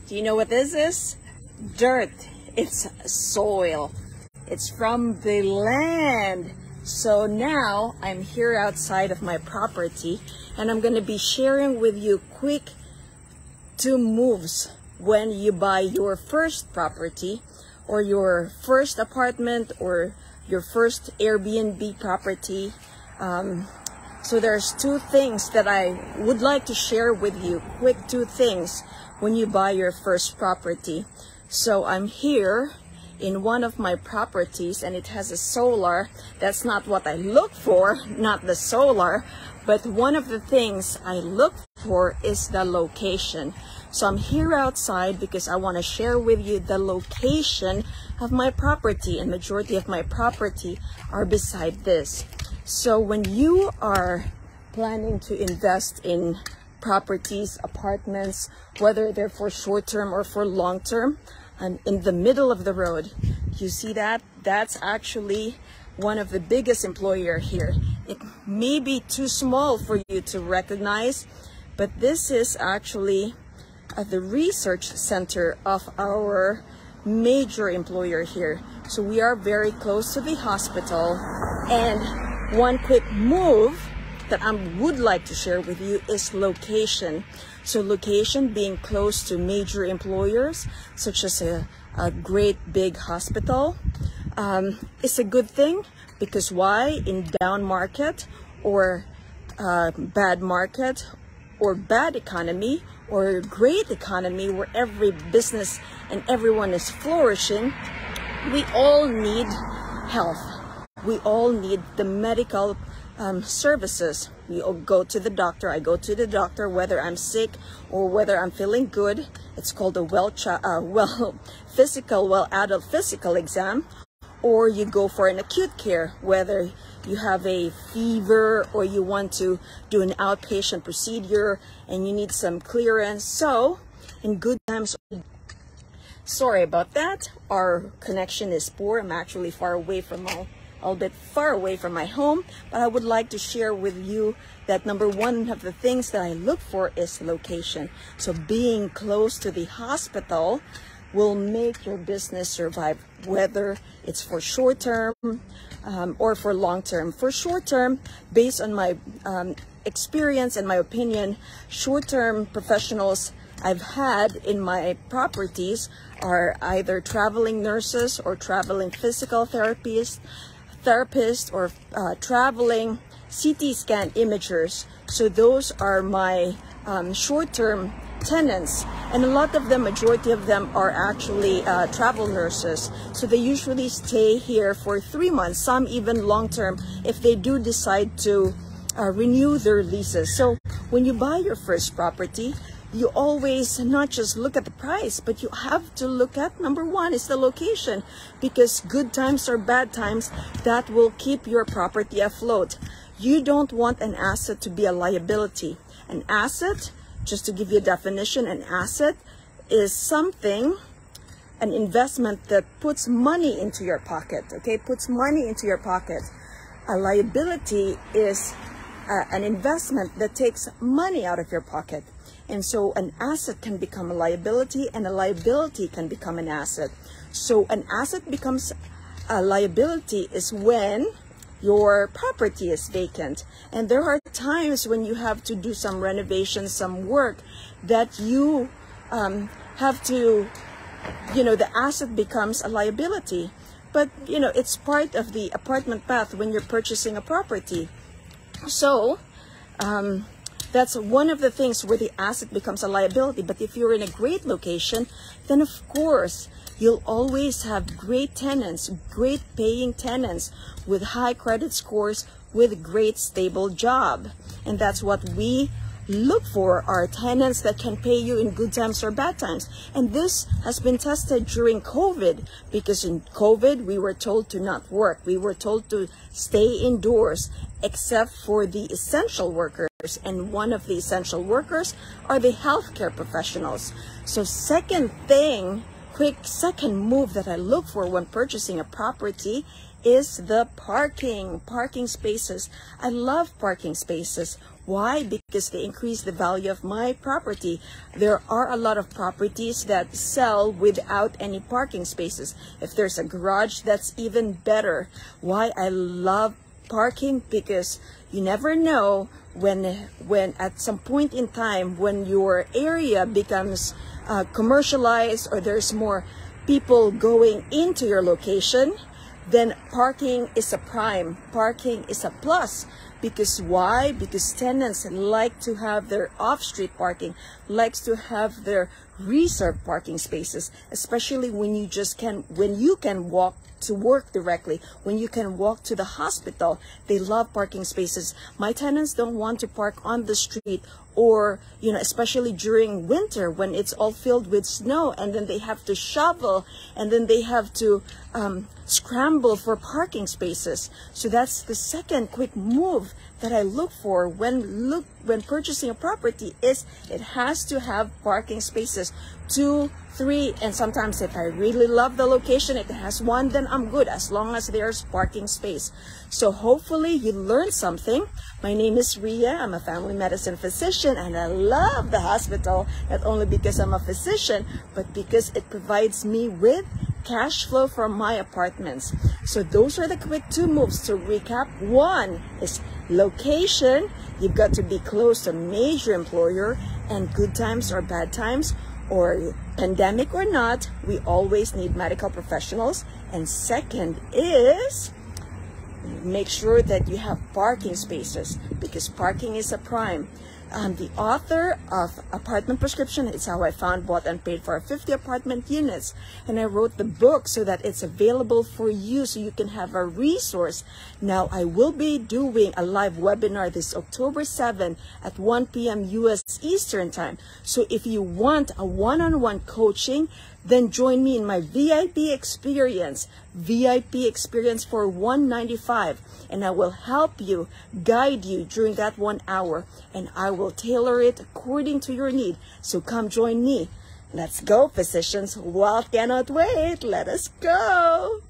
Do you know what this is? Dirt. It's soil. It's from the land. So now I'm here outside of my property and I'm going to be sharing with you quick 2 moves when you buy your first property or your first apartment or your first Airbnb property. So there's 2 things that I would like to share with you, quick 2 things when you buy your first property. So I'm here in one of my properties and it has a solar. That's not what I look for, not the solar, but one of the things I look for is the location. So I'm here outside because I want to share with you the location of my property, and majority of my property are beside this. So when you are planning to invest in properties, apartments, whether they're for short-term or for long-term, and in the middle of the road, you see that? That's actually one of the biggest employer here. It may be too small for you to recognize, but this is actually the research center of our major employer here. So we are very close to the hospital, and one quick move that I would like to share with you is location. So location, being close to major employers such as a great big hospital, is a good thing, because why? In down market or bad market or bad economy or great economy where every business and everyone is flourishing, we all need health. We all need the medical services. We all go to the doctor. I go to the doctor whether I'm sick or whether I'm feeling good. It's called a adult physical exam. Or you go for an acute care, whether you have a fever or you want to do an outpatient procedure and you need some clearance. So in good times, sorry about that, our connection is poor. I'm actually far away from a little bit far away from my home, but I would like to share with you that number one of the things that I look for is location. So being close to the hospital will make your business survive, whether it's for short term or for long term. For short term, based on my experience and my opinion, short term professionals I've had in my properties are either traveling nurses or traveling physical therapists or traveling CT scan imagers. So those are my short-term tenants, and a lot of them, majority of them, are actually travel nurses. So they usually stay here for 3 months, some even long-term if they do decide to renew their leases. So when you buy your first property, you always not just look at the price, but you have to look at, number one, is the location, because good times or bad times, that will keep your property afloat. You don't want an asset to be a liability. An asset, just to give you a definition, an asset is something, an investment that puts money into your pocket, okay? Puts money into your pocket. A liability is an investment that takes money out of your pocket. And so an asset can become a liability, and a liability can become an asset. So an asset becomes a liability is when your property is vacant. And there are times when you have to do some renovation, some work that you have to, the asset becomes a liability. But, it's part of the apartment path when you're purchasing a property. So, that's one of the things where the asset becomes a liability. But if you're in a great location, then of course, you'll always have great tenants, great paying tenants with high credit scores, with great stable job. And that's what we look for, are tenants that can pay you in good times or bad times. And this has been tested during COVID, because in COVID, we were told to not work. We were told to stay indoors, except for the essential workers. And one of the essential workers are the healthcare professionals. So second move that I look for when purchasing a property is the parking spaces. I love parking spaces. Why? Because they increase the value of my property. There are a lot of properties that sell without any parking spaces. If there's a garage, that's even better. Why I love parking? Because you never know when at some point in time when your area becomes commercialized, or there's more people going into your location, then parking is a prime. Parking is a plus. Because why? Because tenants like to have their off-street parking, likes to have their reserved parking spaces, especially when you can walk to work directly, when you can walk to the hospital. They love parking spaces. My tenants don't want to park on the street, or, you know, especially during winter when it's all filled with snow, and then they have to shovel, and then they have to scramble for parking spaces. So that's the second quick move that I look for when purchasing a property, is it has to have parking spaces, 2, 3, and sometimes if I really love the location, it has 1, then I'm good, as long as there's parking space. So hopefully you learned something. My name is Ria. I'm a family medicine physician, and I love the hospital, not only because I'm a physician, but because it provides me with cash flow from my apartments. So those are the quick 2 moves. To recap, 1 is location. You've got to be close to a major employer, and good times or bad times, or pandemic or not, we always need medical professionals. And second is, make sure that you have parking spaces, because parking is a prime. I'm the author of Apartment Prescription. It's how I found, bought, and paid for 50 apartment units. And I wrote the book so that it's available for you, so you can have a resource. Now, I will be doing a live webinar this October 7 at 1 p.m. U.S. Eastern Time. So if you want a one-on-one coaching, then join me in my VIP experience for $195, and I will help you, guide you during that 1 hour, and I will tailor it according to your need. So come join me. Let's go, physicians. Wealth cannot wait. Let us go.